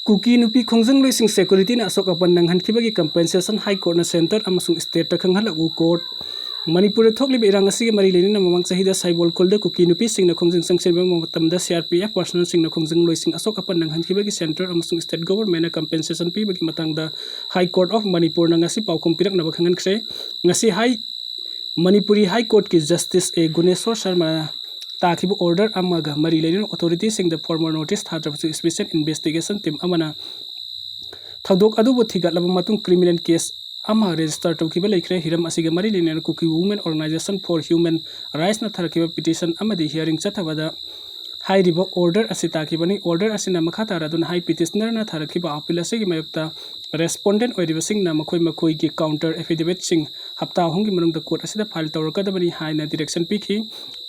Kuki Nupi Khongjang Loising Security na Asok Apan Nanghankiba ki compensation High Court na Center amasung State ta khanghalak Court Manipur thokli irang asigi mari lenin na mamang sahida saibol kolda Kuki Nupi sing na khongjang sangchen ba matamda CRPF personal sing na khongjang loising Asok Apan Nanghankiba ki center amasung state government na compensation pi bagi matangda High Court of Manipur na ngasi paukom pirak na bakhangan kre ngasi Manipuri High Court ki Justice A Guneswar Sharma Takibu order amaga mari lenin authority sing the former notice thadabsu special investigation team amana thadok adubu thigat laba matung criminal case ama register tawkiba laikre hiram asiga mari lenin Kuki Women Organization for Human Rights na tharakiba petition amadi hearing chathabada high ribo order asita kibani order asina makhata radun high petitioner na tharakiba appeal asigi mayukta respondent oiriba sing na makoi gi counter affidavit sing hapta hongi manungda court asida file tawrakadabani high na direction pikhi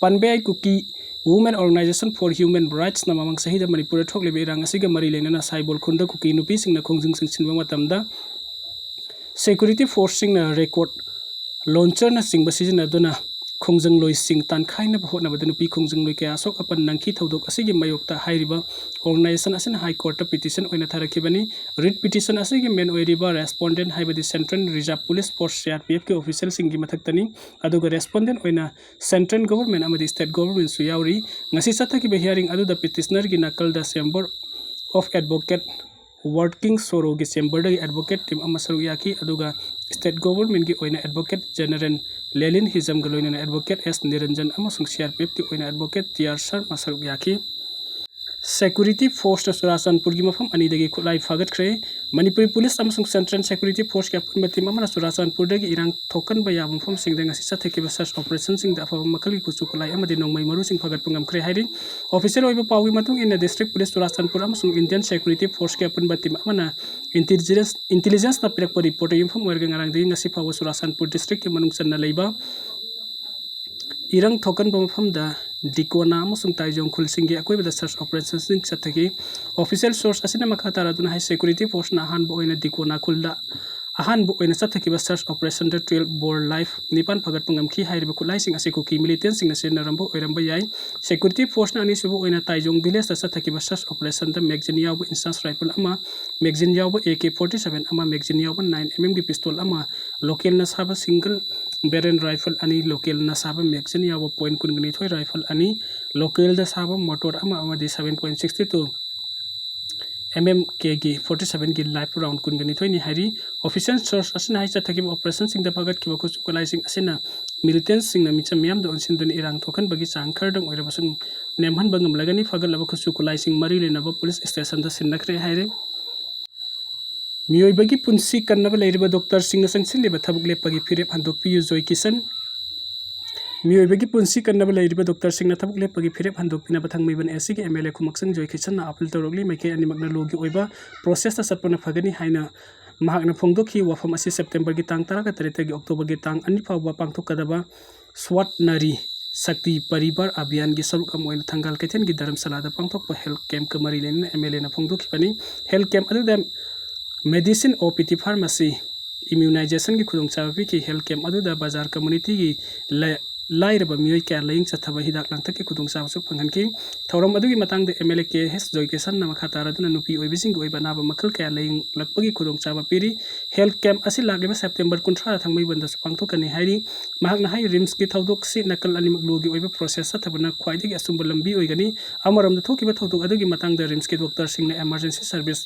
panbe Kuki Women Organization for Human Rights na mamang sahida Manipur thoklibe irang asiga mari leina saibol khunda Kuki Nupi sing na khongjing singsinba matamda security force sing na record launcher na singba sijina duna khongjang loi sing tan khaina hotna bada Nupi khongjang loi ka Asok Apan nangki thodok asigi mayokta hairiba organization asina high court petition oina tharakibani writ petition asigi main oiriba respondent haibadi Central Reserve Police Force CRPF ke official singi mathaktani aduga respondent oina central government amadi state government su yauri ngasi sathaki be hearing adu the petitioner gi nakal da chamber of advocate working soro gi chamber da advocate team amasaru yaki aduga state government gi oina advocate general Lelin Hizam Galoina advocate S Niranjan amasung CRPF ki oina advocate TR Sharma saruk yaki security force Surasanpur gi mafam ani dagi khulai fagat kre Manipuri police amasung central security force ki apun bati mamana Surasanpur dagi irang thokan ba yam fam sing dang asisa theki ba search operation sing da fa makali ku chukulai amadi nongmai maru sing fagat pungam kre hairi official oiba pawi matung in the district police Surasanpur amasung Indian security force ki apun bati mamana intelligence na pirak report yum fam werga ngarang dagi ngasi fa Surasanpur district ki manung sanna leiba irang thokan ba mafam da Dikona amasung taijong khulsingi akoi bada search operation sing sathaki official source asina makhata raduna high security force na han bo oina Dikona khulda ahan bo oina sathaki ba search operation the 12 bor life nipan phagat pungam khi hairiba khulai sing ase Kuki militant sing na sen rambo oiramba yai security force na ani subo oina taijong village ta sathaki ba search operation the magazine yaw instance rifle ama magazine yaw AK47 ama magazine yaw 9mm gi pistol ama local na saba single barrel rifle ani local na saba magazine yaw point kun thoi rifle ani local da saba motor ama amadi 7.62 mm kg 47 gi live round kun gani thoi ni hari official source asina hai chathaki operation sing da pagat ki baku chukulai sing asina militant sing na micha miam da onsin dun irang thokan bagi changkhar dang oira basung nemhan bangam lagani fagal laba khu chukulai sing mari le na ba police station da sin nakre haire Meeoi bagi punsi kannaba leiriba doctor sing na sangsil le ba thabuk le pagi phire phandok pi joy kisan Meeoi bagi punsi kannaba leiriba doctor sing na thabuk le pagi phire phandok pina bathang meiban SC ki MLA khumaksang joy kisan na appeal torokli maike ani magna logi oiba process ta sapna phagani haina mahakna phongdokhi wafam asi September gi tang 13 gi October gi tang ani phawba pangthok kadaba swat nari Sakti Paribar Abhiyan gi saruk amoina thangal kaithen gi dharamsala da pangthok pa health camp kamari len MLA na phongdokhi pani health camp adu da medicine OPT pharmacy immunization gi khudong chabi ki health camp adu da bazar community gi lairaba Meeoi ka laing chathaba hidak langta ki khudong chaw su phanghan ki thoram adu gi matang de MLA ke hes joy kesan na makhata raduna Nupi oibising oi banaba makal ka laing lakpagi khudong chawa piri health camp asi lagliba September 18 thangmai banda pangthokani hairi mahakna hai rims ki thodok si nakal ani maglogi oiba process thabana khwaidagi asumba lambi oigani amaram da thokiba thodok adu gi matang de rims ki doctor sing na emergency service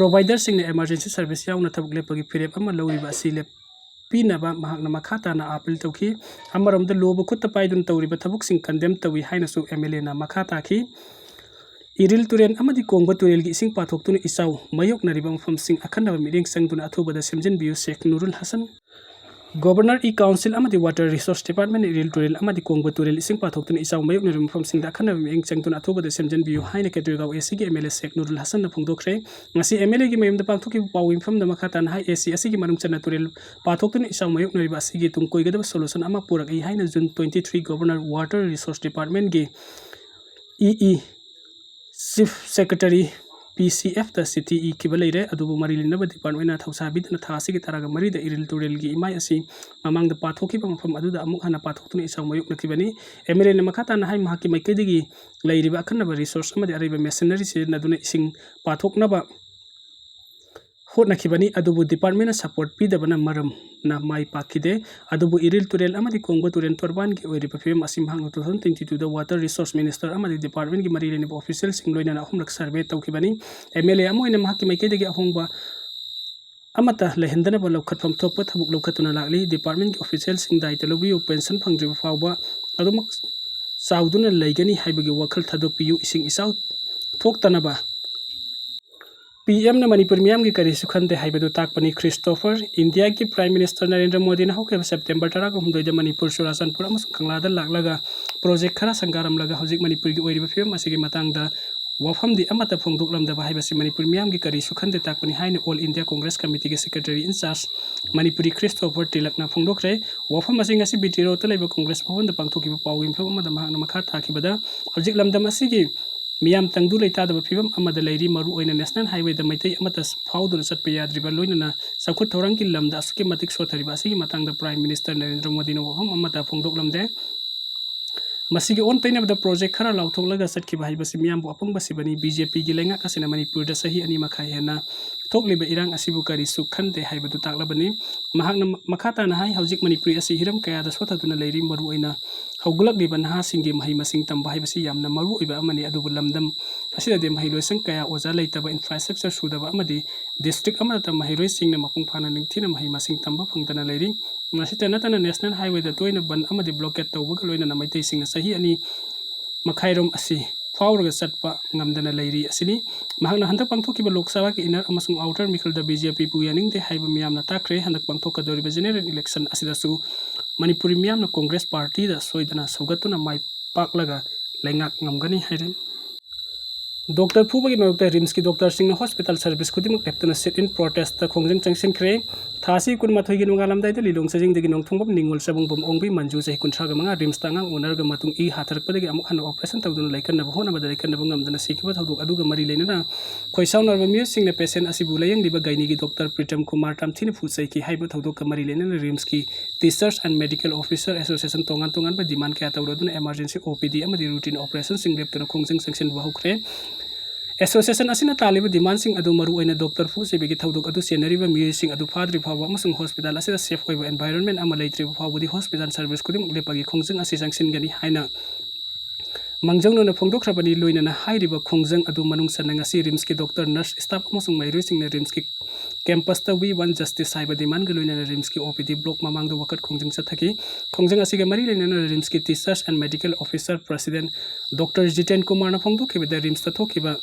provider sing na emergency service yaw na thabuk le pagi phirep ama loriba asi le pinaba mahakna makhata na appeal tawki amaram da lobo khutta paidun tawriba thabuk sing condemn tawi haina su MLA na makhata ki iril turen amadi kongba turel gi sing pathok tun isaw mayok nariba mafam sing akhanda meeting sangduna athuba da semjin biu Sheikh Nurul Hasan Governor Council amadi Water Resource Department iril turel amadi kongba turel ising pathok tun isaw mayok nariba mafam sing da akhanda meeting sangduna athuba da semjin biu haina ketrigaw AC gi MLA Sheikh Nurul Hasan na phongdokre ngasi MLA gi mayam da pangthok ki pawim pham da makhata na hai AC asi gi manung chana turel pathok tun isaw mayok nariba asi gi tungkoi gadaba solution ama purak ai haina June 23 Governor Water Resource Department gi EE Chief Secretary PCF दा city इखिबा लेरे अदुबु मरी लेनबा department थौसाबिदना थासिगि तरागा मरीदा Iril तुरेलगी EMI असि ममांगदा पाथोखिबा मफम अदुदा अमुक हना पाथोक्तुना इसाव मयुकनखिबनी MLA ना मखाताना हाय महाकि माइकैदगी लैरिबा अखन्नबा resource अमदि अरैबा machinery सिजनदुना इसिंग पाथोकनबा होटनखिबनी अदुबु department support पीदबना मरम ना माइ पाखिदे अदुबु Iril तुरेल अमदि कोंगबो Tourane तोरबान की ओइरिबा फिल्म असिम हांग 2022 दा वाटर रिसोर्स मिनिस्टर अमदि डिपार्टमेंट की मरी लेनिबा ऑफिशियल सिंग लोइना अहुमलक सर्वे तौखिबनी MLA अमोइना महाकि माइकैदगी अहोंगबा अमता लेहंदनबा लौखतफम थोपा थबुक लौखतुना लागली डिपार्टमेंट की ऑफिशियल सिंग दायित्व लौबियो पेंशन फंगद्रिबा फावबा अदुमक साउदुना लैगनी हाइबगी वखल थादोकपियु इसिंग इसाउ थोक्तनबा PM ने मणिपुर मियाम की करी सुखंदे हाइबदु ताकपनी क्रिस्टोफर इंडिया की प्राइम मिनिस्टर नरेंद्र मोदी ने होके सेप्टेम्बर 13 मणिपुर चुराचंदपुर अमसुंग कंगलादा लागलगा प्रोजेक्ट खरा संगारमलगा हौजिक मणिपुर की ओइरिबा फिल्म असिगी मतंगदा वफमदी अमता फोंदोकलमदबा हाइबसि मणिपुर मियाम की करी सुखंदे ताकपनी हाइन ऑल इंडिया कांग्रेस कमिटी के सेक्रेटरी इंचार्ज मणिपुरी क्रिस्टोफर तिलकना फोंदोकरे वफम असिंग असि बीटी रोड लेबा कांग्रेस भवन पांथोकिबा पाउगिम फिल्म अमदा महाना मखा थाखिबदा हौजिक लमदम असिगी मियाम तंगदु लेतादबा फिल्म अमदा लैरी मरु ओइना नेशनल हाईवे द मैतै अमता फाउदुना चटपा याद्रिबा लोइनना सखुत थौरंगी लमदा असुके मतिक सोथरिबा असिगी मतंगदा प्राइम मिनिस्टर नरेंद्र मोदी ने वफम अमता फोंदोकलमदे मसिगी ओन तैनबदा प्रोजेक्ट खरा लाउथोकलगा चटखिबा हाइबसि मियाम अपंगबसिबनी बीजेपी की लेंगा कसना मणिपुर द सही अनि मखा हेना थोकलिबा इरांग असिबु करी सुखंदे हाइबदु ताकलबनी महाकना मखाताना हाइ हौजिक मणिपुर असि हिरम कयादा सोथदुना लैरी मरु ओइना हौगलकलिबा नहासिंगी महै मसिंग तंबा हाइबसि यामना मरु ओइबा अमनि अदुबु लमदम असिददे महैलोइसंग कया ओजा लैतबा इंफ्रास्ट्रक्चर सुदबा अमदि डिस्ट्रिक्ट अमदा महैलोइसिंगना मपुंग फाना निंगथिना महै मसिंग तंबा फंगदना लैरी मसिते नतना नेशनल हाईवे द तोइना बन अमदि ब्लॉकेट तौबगा लोइना मैतैसिंगना सही अनि मखाइरोम असि फाउरगा चटपा ngamdana लैरी असिनी महाकना हंदक पांथोकिबा लोकसभा के इनर अमसुंग आउटर मिखल द बीजेपी पुयानिंग दे हाइबा मियामना ताक्रे हंदक पांथोकदोरिबा जेनरल इलेक्शन असिदसु मणिपुरी मियामना कांग्रेस पार्टी द सोइदना सौगतुना माइ पाकलगा लैंगाक ngamgani हाइरे डॉक्टर फुबगी मरुक्ता रिम्स की डॉक्टर सिंह हॉस्पिटल सर्विस खुदिमक लेप्तुना सिट इन प्रोटेस्ट खोंजंग चंगसिनख्रे थासी कुनमाथोइ गी नुगालामदाइदा लिलोंग सजिंग दगी नोंथोंबम निंगोल सबुंबम ओंबी मंजू सहि कुनथ्रागा मंगा रिम्स तांगांग ओनरगा मतुंग इ हाथरकपदगी अमुक हन ऑपरेशन तौदुना लैखनबा होनबदा लैखनबा ngamdana सिखिबा थौदोक अदुगा मरि लेनना खोइसाउनरबा मियुसिंगना पेशेंट असिबु लयंगलिबा गाइनीगी डॉक्टर प्रीतम कुमार तामथिनि फुसैकी हाइबा थौदोक मरि लेनना रिम्स की teachers and medical officer association तोंगान तोंगान बा डिमांड कया तौदुना इमरजेंसी OPD अमदि रूटीन ऑपरेशन सिंग लेप्तुना खोंजंग संगसिन बहुखरे एसोसिएशन असिना तालिबा डिमांड सिंग अदु मरु ओइना डॉक्टर फु सेबेगी थौदोक अदु सेनरिबा मियुसिंग अदु फाद्रि फावा अमसुंग हॉस्पिटल असिदा सेफ ओइबा एनवायरनमेंट अमा लैत्रिबा फावबुदि हॉस्पिटल सर्विस खुदिम लेपागी खोंजंग असि संगसिनगनि हाइना मंगजौनोना फोंदोखराबनि लोइनना हाइरिबा खोंजंग अदु मनुंग सनंगसि रिम्स की डॉक्टर नर्स स्टाफ अमसुंग मैरुसिंगना रिम्स की कैंपस ता वी वन जस्टिस हाइबा डिमांड ग लोइनना रिम्स की OPD ब्लॉक ममांग द वकत खोंजंग सथकी खोंजंग असिगा मरि लेनना रिम्स की teachers and medical officer president doctor Jiten Kumar ना फोंदोखिबा रिम्स ता थोखिबा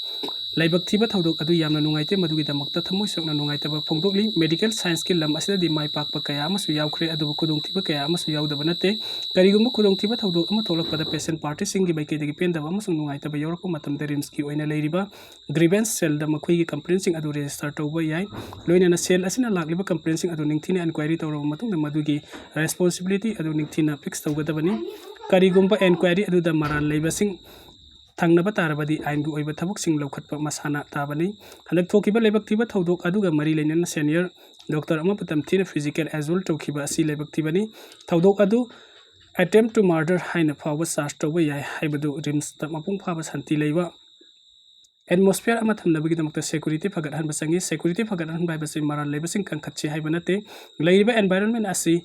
लाइबक थीबा थौदोक अदु यामना नुंगाइते मदुगिदमक्ता थमोइ सोकना नुंगाइतबा फोंदोकली मेडिकल साइंस की लम असिदि माइ पाकपा कया अमसु यावख्रे अदुबु खुदोंथीबा कया अमसु यावदबा नते करिगुम खुदोंथीबा थौदोक अमा थोलकपदा पेशेंट पार्टी सिंगी बाइकेदगी पेंदबा अमसु नुंगाइतबा यौरकपा मतमदा रिम्स की ओइना लैरिबा ग्रीवेंस सेल द मखोइगी कंप्लेंट सिंग अदु रजिस्टर तौबा याय लोइनाना सेल असिना लागलिबा कंप्लेंट सिंग अदु निंगथिना एनक्वायरी तौरबा मतुंगदा मदुगी रेस्पोंसिबिलिटी अदु निंगथिना फिक्स तौगदबनी करिगुम एनक्वायरी अदु द मराल लैबसिंग थांगनबा तारबदी आइनगु ओइबा थबुकसिंग लौखतपा मसाना ताबनी हलक थोकिबा लेबक थीबा थौदोक अदुगा मरि लेनना सीनियर डॉक्टर अमा पुतम थीना फिजिकल एजुअल तौखिबा असि लेबक थीबनी थौदोक अदु अटेम्प्ट टू मर्डर हाइना फावबा चार्ज तौबा याय हाइबदु रिम्स ता मपुंग फाबा शांति लैबा एटमॉस्फेयर अमा थमनबगिदमक्ता सिक्योरिटी फगतहनबा संगी सिक्योरिटी फगतहनबा हाइबसि मराल लेबसिंग कंखतछि हाइबा नते लैरिबा एनवायरनमेंट असि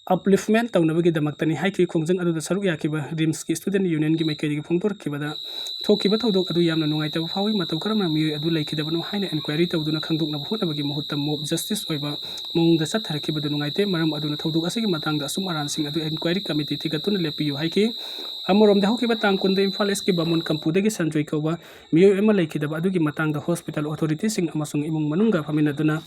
अपलिफ्टमेंट तौनबगिदमक्तनि हाइखि खोंजंग अदुद सरुक याखिबा रिम्स की स्टूडेंट यूनियन की मैकेदिगी फोंदोरखिबदा थोखिबा थौदोक अदु यामना नुंगाइतबा फावि मतौ करमना मियोइ अदु लैखिदबनो हाइना एनक्वायरी तौदुना खंदोकनबा होनबगी मुहुत्ता मोब जस्टिस ओइबा मौंगदा चथरखिबदु नुंगाइते मरम अदुना थौदोक असिगी मतंगदा असुम अरानसिंग अदु एनक्वायरी कमिटी थिगतुना लेपियु हाइखि अमरोमदा हौखिबा तांकुंद इम्फाल एस की बामुन कंपुदगी संजोय कौबा मियोइ एमा लैखिदबा अदुगी मतंगदा हॉस्पिटल अथॉरिटी सिंग अमसुंग इमुंग मनुंगा फमिनदुना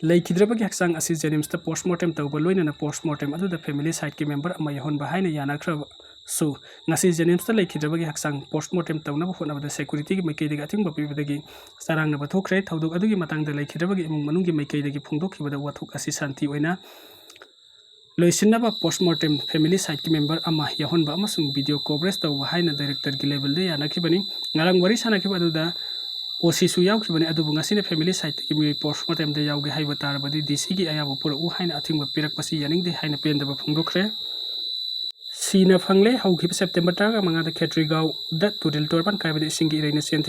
लैखिद्रबगी हक्सांग असि जेनिम्स पोस्टमार्टम तौबा लोइनना पोस्टमार्टम अदुदा फैमिली साइड की मेंबर अमा यहोनबा हाइना यानाख्रब सु ngasi जेनिम्स लैखिद्रबगी हक्सांग पोस्टमार्टम तौनबा होनबदा सिक्योरिटी की मैकेदिगी अथिंग बपिबदगी सारांगनबा थोखरे थौदोक अदुगी मतंगदा लैखिद्रबगी इमुंग मनुंगी मैकेदिगी फोंदोखिबदा वाथुक असि शांति ओइना loisinaba postmortem family side ki member ama yahonba amasung video coverage tawba haina director ki level de yanakhibani ngarang wari sanakiba aduda osi su yaukibani adu ngasina family side ki mi postmortem de yauge haiba tarabadi dc ki ayabo pura u haina athingba pirakpasi yaning de haina pendaba phungdokre Sina Fangle Yaokhiba September 3 mangada Khetrigau da Tudil Torban kaibadi singi iraina sen